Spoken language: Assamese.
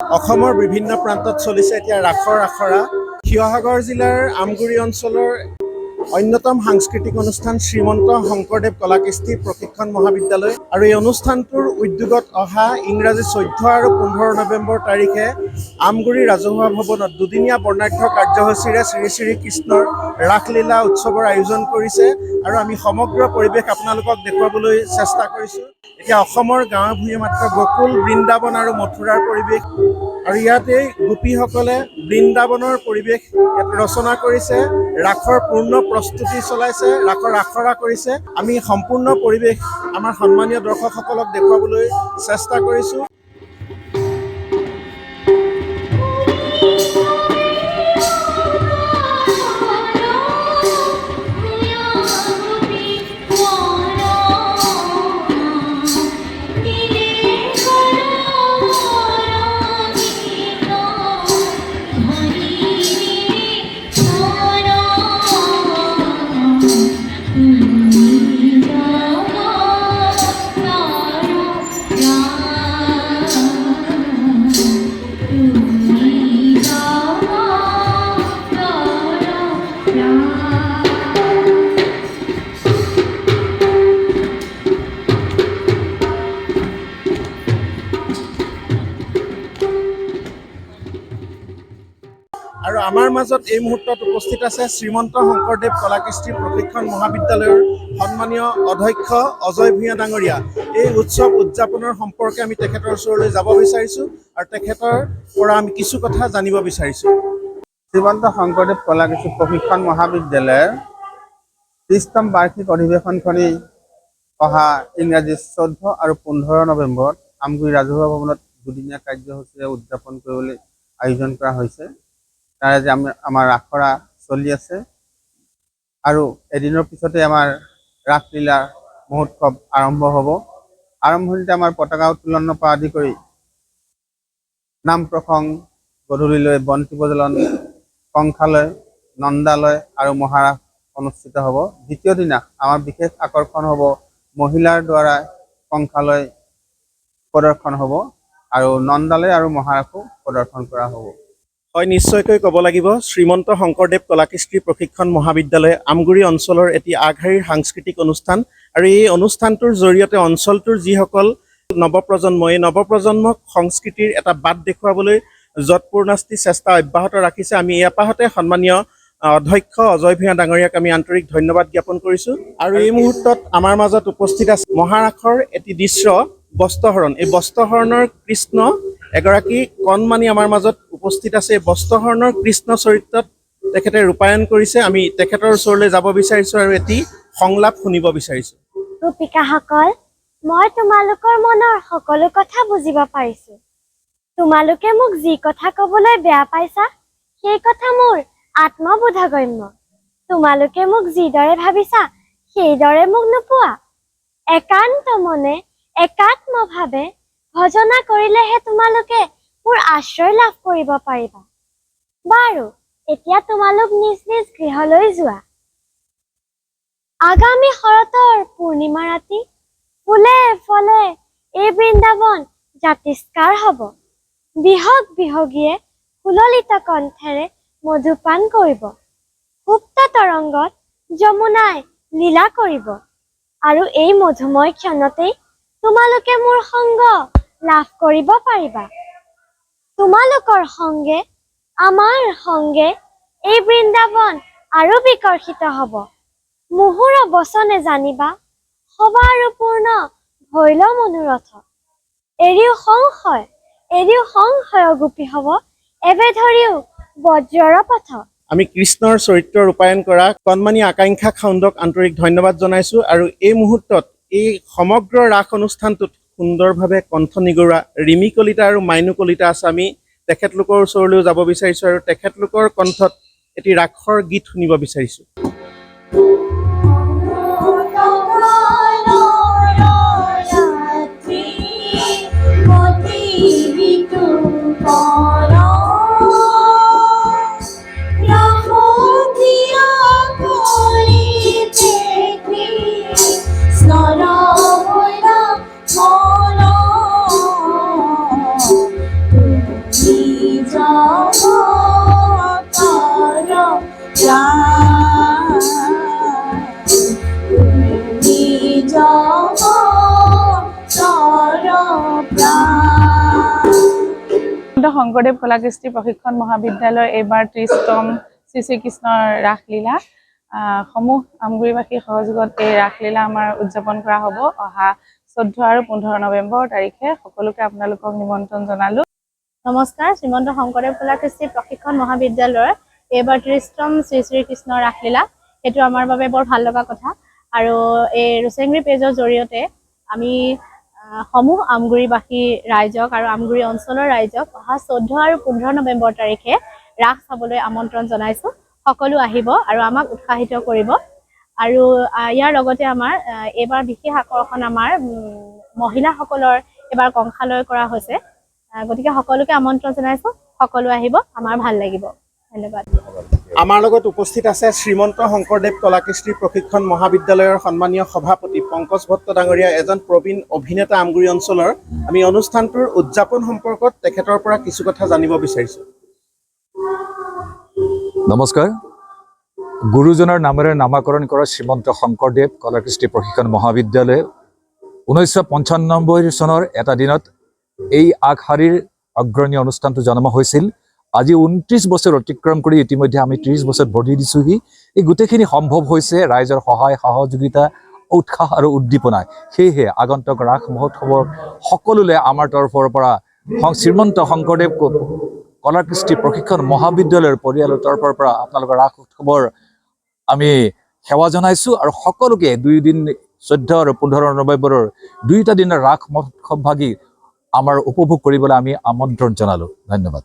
অসমৰ বিভিন্ন প্ৰান্তত চলিছে এতিয়া ৰাসৰ আখৰা। শিৱসাগৰ জিলাৰ আমগুৰি অঞ্চলৰ অন্যতম সাংস্কৃতিক অনুষ্ঠান শ্ৰীমন্ত শংকৰদেৱ কলাকৃষ্টি প্ৰশিক্ষণ মহাবিদ্যালয় আৰু এই অনুষ্ঠানটোৰ উদ্যোগত অহা ইংৰাজী 14 আৰু 15 নৱেম্বৰ তাৰিখে আমগুৰি ৰাজহুৱা ভৱনত দুদিনীয়া বৰ্ণাঢ্য কাৰ্যসূচীৰে শ্ৰী শ্ৰী কৃষ্ণৰ ৰাসলীলা উৎসৱৰ আয়োজন কৰিছে আৰু আমি সমগ্ৰ পৰিৱেশ আপোনালোকক দেখুৱাবলৈ চেষ্টা কৰিছোঁ। এতিয়া অসমৰ গাঁৱে ভূঞে মাত্ৰ গকুল, বৃন্দাবন আৰু মথুৰাৰ পৰিৱেশ আৰু ইয়াতেই গোপীসকলে বৃন্দাবনৰ পৰিৱেশ ইয়াত ৰচনা কৰিছে, ৰাসৰ পূৰ্ণ প্ৰস্তুতি চলাইছে, ৰাসৰ আখৰা কৰিছে। আমি সম্পূৰ্ণ পৰিৱেশ আমাৰ সন্মানীয় দৰ্শকসকলক দেখুৱাবলৈ চেষ্টা কৰিছোঁ। আৰু আমাৰ মাজত এই মুহূৰ্তত উপস্থিত আছে শ্ৰীমন্ত শংকৰদেৱ কলাকৃষ্টি প্ৰশিক্ষণ মহাবিদ্যালয়ৰ সন্মানীয় অধ্যক্ষ অজয় ভূঞা ডাঙৰীয়া। এই উৎসৱ উদযাপনৰ সম্পৰ্কে আমি তেখেতৰ ওচৰলৈ যাব বিচাৰিছোঁ আৰু তেখেতৰ পৰা আমি কিছু কথা জানিব বিচাৰিছোঁ। শ্ৰীমন্ত শংকৰদেৱ কলাকৃষ্টি প্ৰশিক্ষণ মহাবিদ্যালয়ৰ 30তম বাৰ্ষিক অধিৱেশনখনি অহা ইংৰাজী 14 আৰু 15 নৱেম্বৰত আমগুৰি ৰাজহুৱা ভৱনত দুদিনীয়া কাৰ্যসূচীৰে উদযাপন কৰিবলৈ আয়োজন কৰা হৈছে। তাৰে যে আমাৰ আখৰা চলি আছে আৰু এদিনৰ পিছতে আমাৰ ৰাসলীলা মহোৎসৱ আৰম্ভ হ'ব। আৰম্ভণিতে আমাৰ পতাকা উত্তোলনৰ পৰা আদি কৰি নাম প্ৰসংগ, গধূলিলৈ বন্তি প্ৰজ্বলন, কংসালয়, নন্দালয় আৰু মহাৰাস অনুষ্ঠিত হ'ব। দ্বিতীয় দিনা আমাৰ বিশেষ আকৰ্ষণ হ'ব মহিলাৰ দ্বাৰা কংসালয় প্ৰদৰ্শন হ'ব আৰু নন্দালয় আৰু মহাৰাসো প্ৰদৰ্শন কৰা হ'ব। হয়, নিশ্চয়কৈ ক'ব লাগিব শ্ৰীমন্ত শংকৰদেৱ কলাকৃষ্টি প্ৰশিক্ষণ মহাবিদ্যালয় আমগুৰি অঞ্চলৰ এটি আগশাৰীৰ সাংস্কৃতিক অনুষ্ঠান আৰু এই অনুষ্ঠানটোৰ জৰিয়তে অঞ্চলটোৰ যিসকল নৱপ্ৰজন্ম, এই নৱপ্ৰজন্মক সংস্কৃতিৰ এটা বাট দেখুৱাবলৈ যৎপূৰ্ণাস্তি চেষ্টা অব্যাহত ৰাখিছে। আমি এই আপাহতে সন্মানীয় অধ্যক্ষ অজয় ভূঞা ডাঙৰীয়াক আমি আন্তৰিক ধন্যবাদ জ্ঞাপন কৰিছোঁ। আৰু এই মুহূৰ্তত আমাৰ মাজত উপস্থিত আছে মহাৰাসৰ এটি দৃশ্য বস্ত্ৰহৰণ। এই বস্ত্ৰহৰণৰ কৃষ্ণ এগৰাকী কণমানি আমাৰ মাজত উপস্থিত আছে। এই বস্ত্ৰহৰণৰ কৃষ্ণ চৰিত্ৰত তেখেতে ৰূপায়ণ কৰিছে। আমি তেখেতৰ ওচৰলৈ যাব বিচাৰিছোঁ আৰু এটি সংলাপ শুনিব বিচাৰিছোঁ। গোপিকাসকল, মই তোমালোকৰ মনৰ সকলো কথা বুজিব পাৰিছোঁ। তোমালোকে মোক যি কথা ক'বলৈ বেয়া পাইছা সেই কথা মোৰ আত্মবোধগম্য। তোমালোকে মোক যিদৰে ভাবিছা সেইদৰে মোক নোপোৱা। একান্ত মনে একাত্মভাৱে ভজনা কৰিলেহে তোমালোকে মোৰ আশ্ৰয় লাভ কৰিব পাৰিবা। বাৰু, এতিয়া তোমালোক নিজ নিজ গৃহলৈ যোৱা। আগামী শৰতৰ পূৰ্ণিমা ৰাতি ফুলে ফলে এই বৃন্দাবন জাতিষ্কাৰ হ'ব। বিহগ বিহগীয়ে সুললিত কণ্ঠেৰে মধুপান কৰিব। সুপ্ত তৰংগত যমুনাই লীলা কৰিব আৰু এই মধুময় ক্ষণতেই তোমালোকে মোৰ সংগ লাভ কৰিব পাৰিবা। তোমালোকৰ সংগে আমাৰ সংগে এই বৃন্দাবন আৰু বিকৰ্ষিত হ'ব। মুহুৰ বচনে জানিবা সবাৰ পূৰ্ণ ভৈল মনোৰথ। এৰিও সংশয় গোপী হ'ব এবে ধৰিও বজ্ৰৰ পথ। আমি কৃষ্ণৰ চৰিত্ৰ ৰূপায়ণ কৰা কণমানি আকাংক্ষা খাউণ্ডক আন্তৰিক ধন্যবাদ জনাইছোঁ আৰু এই মুহূৰ্তত এই সমগ্ৰ ৰাস অনুষ্ঠানটোত সুন্দৰভাৱে কণ্ঠ নিগৰুৱা ৰিমি কলিতা আৰু মাইনু কলিতা আছে। আমি তেখেতলোকৰ ওচৰলৈও যাব বিচাৰিছোঁ আৰু তেখেতলোকৰ কণ্ঠত এটি ৰাসৰ গীত শুনিব বিচাৰিছোঁ। শংকৰদেৱ কলাকৃষ্টি প্ৰশিক্ষণ মহাবিদ্যালয়ৰ এইবাৰ 30তম শ্ৰী শ্ৰীকৃষ্ণৰ ৰাসলীলা সমূহ আমগুৰিবাসীৰ সহযোগত এই ৰাসলীলা আমাৰ উদযাপন কৰা হ'ব অহা 14 আৰু 15 নৱেম্বৰ তাৰিখে। সকলোকে আপোনালোকক নিমন্ত্ৰণ জনালোঁ। নমস্কাৰ, শ্ৰীমন্ত শংকৰদেৱ কলাকৃষ্টি প্ৰশিক্ষণ মহাবিদ্যালয়ৰ এইবাৰ 30তম শ্ৰী শ্ৰীকৃষ্ণৰ ৰাসলীলা, সেইটো আমাৰ বাবে বৰ ভাল লগা কথা। আৰু এই ৰুচেংৰি পেজৰ জৰিয়তে আমি সমূহ আমগুৰিবাসী ৰাইজক আৰু আমগুৰি অঞ্চলৰ ৰাইজক অহা 14 আৰু 15 নৱেম্বৰ তাৰিখে ৰাস চাবলৈ আমন্ত্ৰণ জনাইছোঁ। সকলো আহিব আৰু আমাক উৎসাহিত কৰিব। আৰু ইয়াৰ লগতে আমাৰ এইবাৰ বিশেষ আকৰ্ষণ আমাৰ মহিলাসকলৰ এইবাৰ কংসালয় কৰা হৈছে। গতিকে সকলোকে আমন্ত্ৰণ জনাইছোঁ, সকলো আহিব, আমাৰ ভাল লাগিব। ধন্যবাদ। আমাৰ লগত উপস্থিত আছে শ্ৰীমন্ত শংকৰদেৱ কলাকৃষ্টি প্ৰশিক্ষণ মহাবিদ্যালয়ৰ সন্মানীয় সভাপতি পংকজ ভট্ট ডাঙৰীয়া, এজন প্ৰবীণ অভিনেতা আমগুৰি অঞ্চলৰ। আমি অনুষ্ঠানটোৰ উদযাপন সম্পৰ্কত তেখেতৰ পৰা কিছু কথা জানিব বিচাৰিছোঁ। নমস্কাৰ। গুৰুজনাৰ নামেৰে নামাকৰণ কৰা শ্ৰীমন্ত শংকৰদেৱ কলাকৃষ্টি প্ৰশিক্ষণ মহাবিদ্যালয়ে 1995 চনৰ এটা দিনত এই আগশাৰীৰ অগ্ৰণী অনুষ্ঠানটো জন্ম হৈছিল। আজি 29 বছৰ অতিক্ৰম কৰি ইতিমধ্যে আমি 30 বছৰ ভৰি দিছোঁহি। এই গোটেইখিনি সম্ভৱ হৈছে ৰাইজৰ সহায় সহযোগিতা, উৎসাহ আৰু উদ্দীপনাই। সেয়েহে আগন্তুক ৰাস মহোৎসৱৰ সকলোলৈ আমাৰ তৰফৰ পৰা শ্ৰীমন্ত শংকৰদেৱ কলাকৃষ্টি প্ৰশিক্ষণ মহাবিদ্যালয়ৰ পৰিয়ালৰ তৰফৰ পৰা আপোনালোকৰ ৰাস উৎসৱৰ আমি সেৱা জনাইছোঁ। আৰু সকলোকে 2 দিন 14 আৰু 15 নৱেম্বৰৰ 2টা দিনৰ ৰাস মহোৎসৱ ভাগি আমাৰ উপভোগ কৰিবলৈ আমি আমন্ত্ৰণ জনালোঁ। ধন্যবাদ।